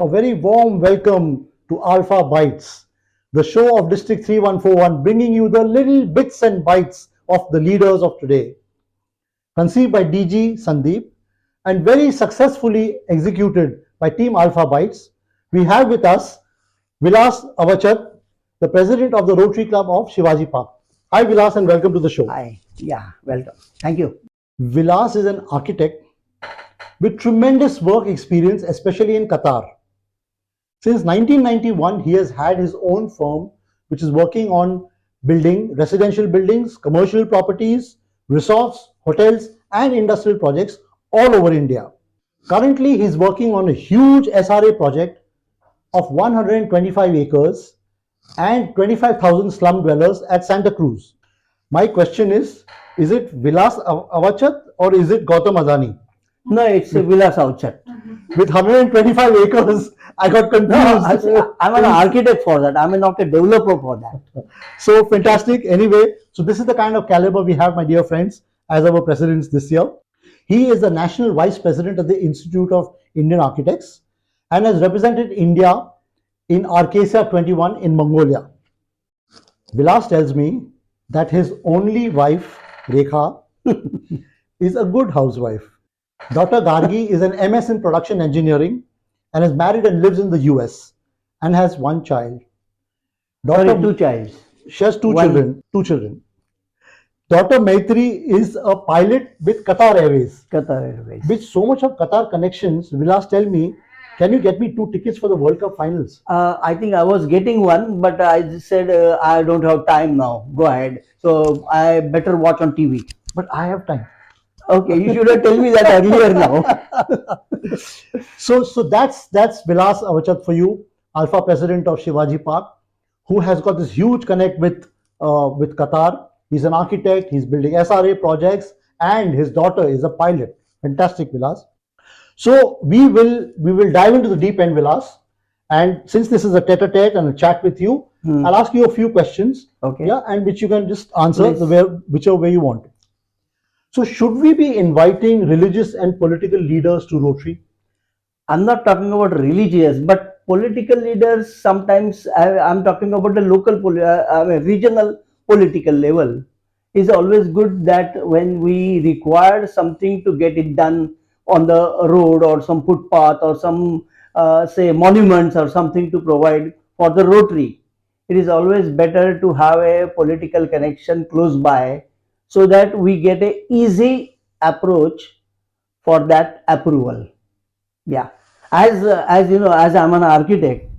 A very warm welcome to Alpha Bytes, the show of District 3141, bringing you the little bits and bytes of the leaders of today. Conceived by DG Sandeep and very successfully executed by Team Alpha Bytes, we have with us Vilas Avachat, the president of the Rotary Club of Shivaji Park. Hi Vilas and welcome to the show. Hi, yeah, welcome. Thank you. Vilas is an architect with tremendous work experience, especially in Qatar. Since 1991, he has had his own firm which is working on building residential buildings, commercial properties, resorts, hotels, and industrial projects all over India. Currently, he is working on a huge SRA project of 125 acres and 25,000 slum dwellers at Santa Cruz. My question is it Vilas Avachat or is it Gautam Adani? No, it's Vilas Avachat. With 125 acres, I got confused. No, I'm an architect for that. I'm not a developer for that. So fantastic. Anyway, so this is the kind of caliber we have, my dear friends, as our presidents this year. He is the national vice president of the Institute of Indian Architects and has represented India in Arcasia 21 in Mongolia. Vilas tells me that his only wife, Rekha, is a good housewife. Daughter Gargi is an MS in production engineering and is married and lives in the US and has one child. Sorry, two childs. She has two children. Daughter Maitri is a pilot with Qatar Airways. Qatar Airways. With so much of Qatar connections, Vilas, tell me, can you get me 2 tickets for the World Cup finals? I think I was getting one, but I just said I don't have time now. Go ahead. So I better watch on TV. But I have time. Okay, you should have told me that earlier now. So that's Vilas Avachat for you, Alpha President of Shivaji Park, who has got this huge connect with Qatar. He's an architect. He's building SRA projects, and his daughter is a pilot. Fantastic, Vilas. So we will dive into the deep end, Vilas. And since this is a tete-a-tete and a chat with you, I'll ask you a few questions. Okay. Yeah, and which you can just answer whichever way you want. So should we be inviting religious and political leaders to Rotary? I'm not talking about religious, but political leaders. Sometimes I'm talking about the local, regional political level. It's always good that when we require something to get it done on the road or some footpath or some say monuments or something to provide for the Rotary, it is always better to have a political connection close by, so that we get a easy approach for that approval. Yeah, as you know, as I'm an architect,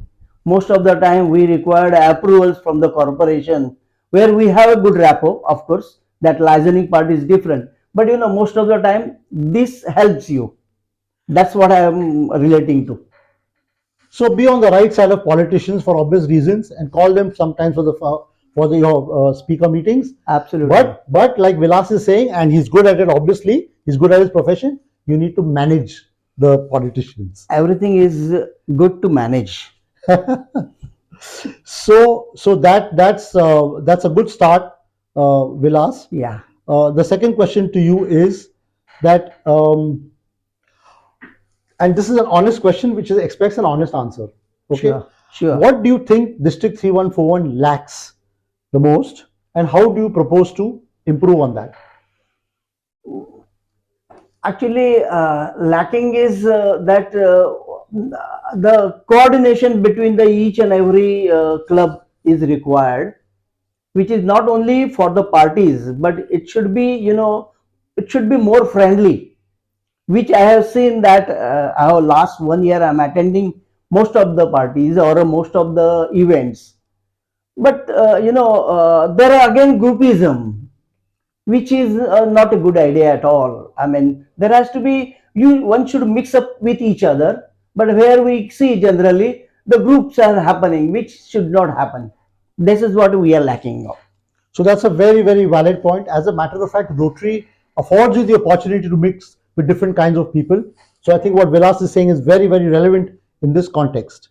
most of the time we required approvals from the corporation, where we have a good rapport. Of course, that licensing part is different, but you know, most of the time this helps you. That's what I am relating to. So be on the right side of politicians for obvious reasons, and call them sometimes for your speaker meetings. Absolutely. But like Vilas is saying, and he's good at it. Obviously, he's good at his profession. You need to manage the politicians. Everything is good to manage. So that's a good start, Vilas. Yeah. The second question to you is that, and this is an honest question which expects an honest answer. Okay. Sure. What do you think District 3141 lacks the most, and how do you propose to improve on that? Actually, lacking is that the coordination between the each and every club is required, which is not only for the parties, but it should be, you know, it should be more friendly, which I have seen that our last 1 year I'm attending most of the parties or most of the events. But you know, there are again groupism, which is not a good idea at all. I mean, there has to be, one should mix up with each other, but where we see generally the groups are happening, which should not happen. This is what we are lacking of. So that's a very, very valid point. As a matter of fact, Rotary affords you the opportunity to mix with different kinds of people. So I think what Vilas is saying is very, very relevant in this context.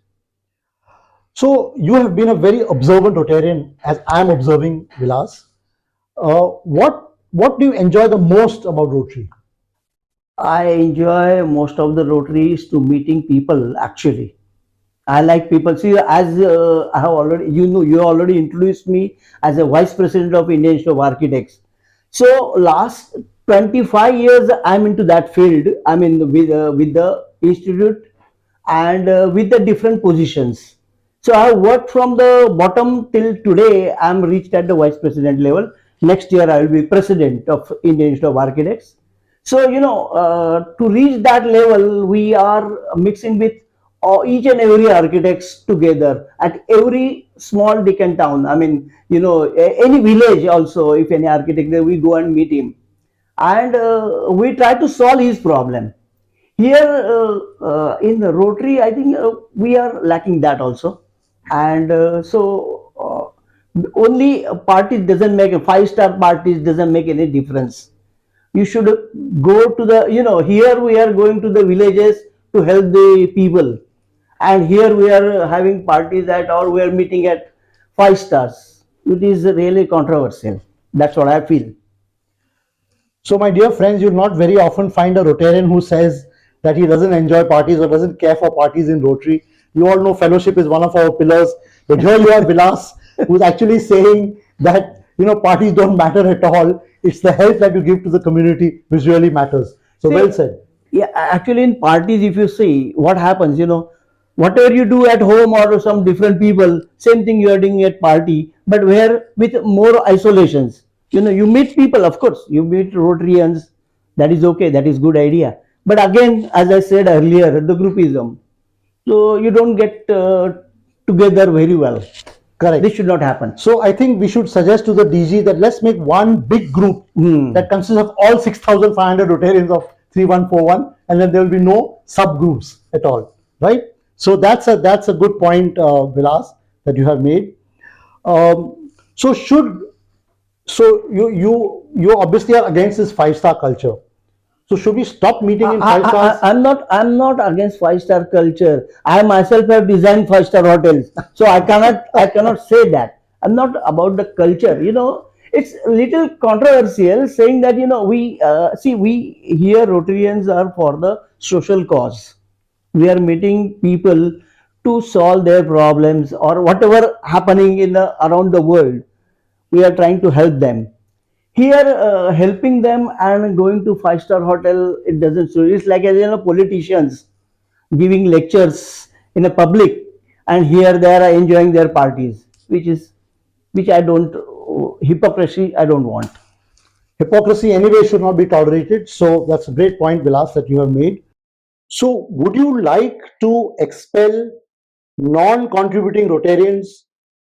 So you have been a very observant Rotarian, as I am observing Vilas. What do you enjoy the most about Rotary? I enjoy most of the Rotaries to meeting people actually. I like people. See, as I have already, you already introduced me as a vice president of Indian Institute of Architects. So last 25 years, I'm into that field. I'm in with the institute and with the different positions. So I have worked from the bottom till today. I'm reached at the vice president level. Next year, I will be president of Indian Institute of Architects. So to reach that level, we are mixing with each and every architects together at every small Deccan town. I mean, any village also. If any architect there, we go and meet him, and we try to solve his problem. Here in the Rotary, I think we are lacking that also, and only a party doesn't make a five-star parties doesn't make any difference. You should go to the here we are going to the villages to help the people, and here we are having parties at or we are meeting at five stars. It is really controversial. That's what I feel. So, my dear friends, you'll not very often find a Rotarian who says that he doesn't enjoy parties or doesn't care for parties in Rotary. You all know fellowship is one of our pillars. But here you have Vilas, who's actually saying that parties don't matter at all. It's the help that you give to the community which really matters. So, See, well said. yeah, actually, in parties, if you see what happens, whatever you do at home or some different people, same thing you are doing at party, but where with more isolations. You meet people, of course, you meet Rotarians, that is okay, that is good idea. But again, as I said earlier, the groupism, so you don't get together very well. Correct. This should not happen. So I think we should suggest to the DG that let's make one big group that consists of all 6,500 Rotarians of 3141, and then there will be no subgroups at all, right? So that's a good point, Vilas, that you have made. So you obviously are against this five-star culture. So should we stop meeting in five stars? I'm not against five-star culture. I myself have designed five-star hotels, so I cannot say that. I'm not about the culture. It's a little controversial saying that we see we here Rotarians are for the social cause. We are meeting people to solve their problems or whatever happening in around the world. We are trying to help them here, helping them and going to five-star hotel, it doesn't suit. It's like politicians giving lectures in a public, and here they are enjoying their parties, which I don't, hypocrisy I don't want. Hypocrisy anyway should not be tolerated. So that's a great point, Vilas, that you have made. So would you like to expel non-contributing Rotarians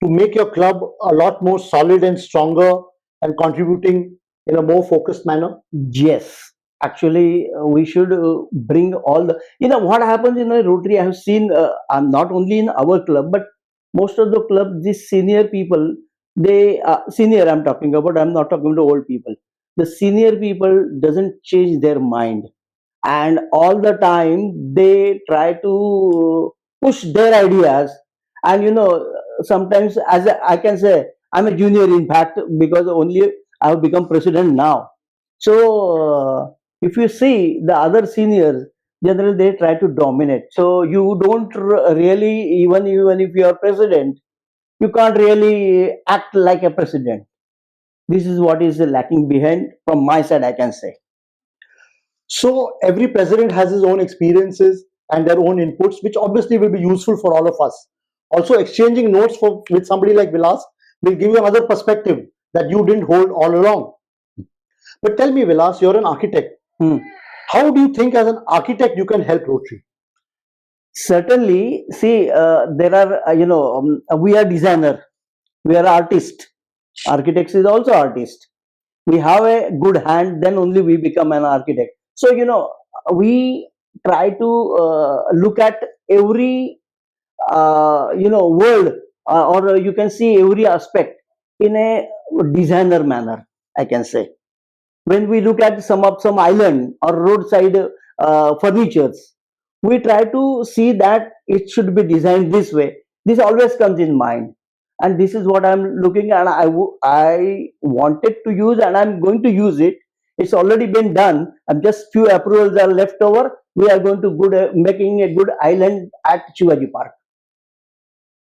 to make your club a lot more solid and stronger and contributing in a more focused manner? Yes, actually, we should bring all the. What happens in a Rotary. I have seen. I'm not only in our club, but most of the club. These senior people, they senior. I'm talking about. I'm not talking to old people. The senior people doesn't change their mind, and all the time they try to push their ideas. And sometimes, as I can say, I'm a junior in fact because only I have become president now. So if you see the other seniors, generally they try to dominate. So you don't really, even if you are president, you can't really act like a president. This is what is lacking behind from my side, I can say. So every president has his own experiences and their own inputs, which obviously will be useful for all of us. Also, exchanging notes with somebody like Vilas will give you another perspective that you didn't hold all along. But tell me, Vilas, you're an architect. Hmm. How do you think, as an architect, you can help Rotary? Certainly, see, there are, we are designer, we are artist. Architects is also artist. We have a good hand, then only we become an architect. So, we try to look at every, world, or you can see every aspect in a designer manner, I can say. When we look at some island or roadside furnitures, we try to see that it should be designed this way. This always comes in mind, and this is what I'm looking, and I wanted to use, and I'm going to use it. It's already been done, and just few approvals are left over. We are going to making a good island at Shivaji Park.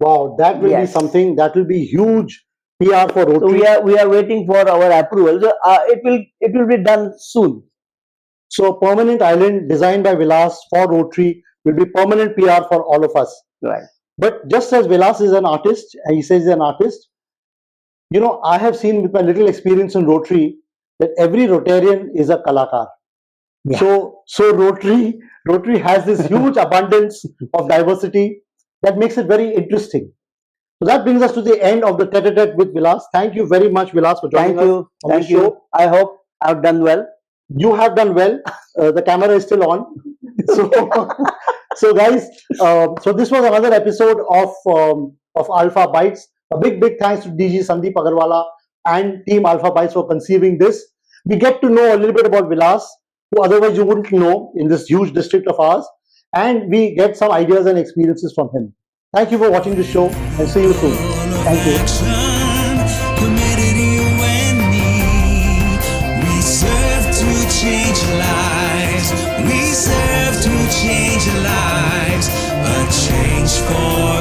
Wow, that will be Yes. something, that will be huge PR for So Rotary. we are waiting for our approval. So it will be done soon. So permanent island designed by Vilas for Rotary will be permanent PR for all of us. Right. But just as Vilas is an artist, and he says he's an artist, you know, I have seen with my little experience in Rotary that every Rotarian is a kalakar. Yeah. So Rotary has this huge abundance of diversity that makes it very interesting. So that brings us to the end of the tete-a-tete with Vilas. Thank you very much, Vilas, for joining Thank us you. on Thank this show. you. I hope I've done well. You have done well. The camera is still on. So, so guys, so this was another episode of Alpha Bytes. A big thanks to DG Sandeep Agarwala and Team Alpha Bytes for conceiving this. We get to know a little bit about Vilas, who otherwise you wouldn't know in this huge district of ours, and we get some ideas and experiences from him. Thank you for watching the show, and see you soon. Thank you. Committed you and me. We serve to change lives. We serve to change lives. A change for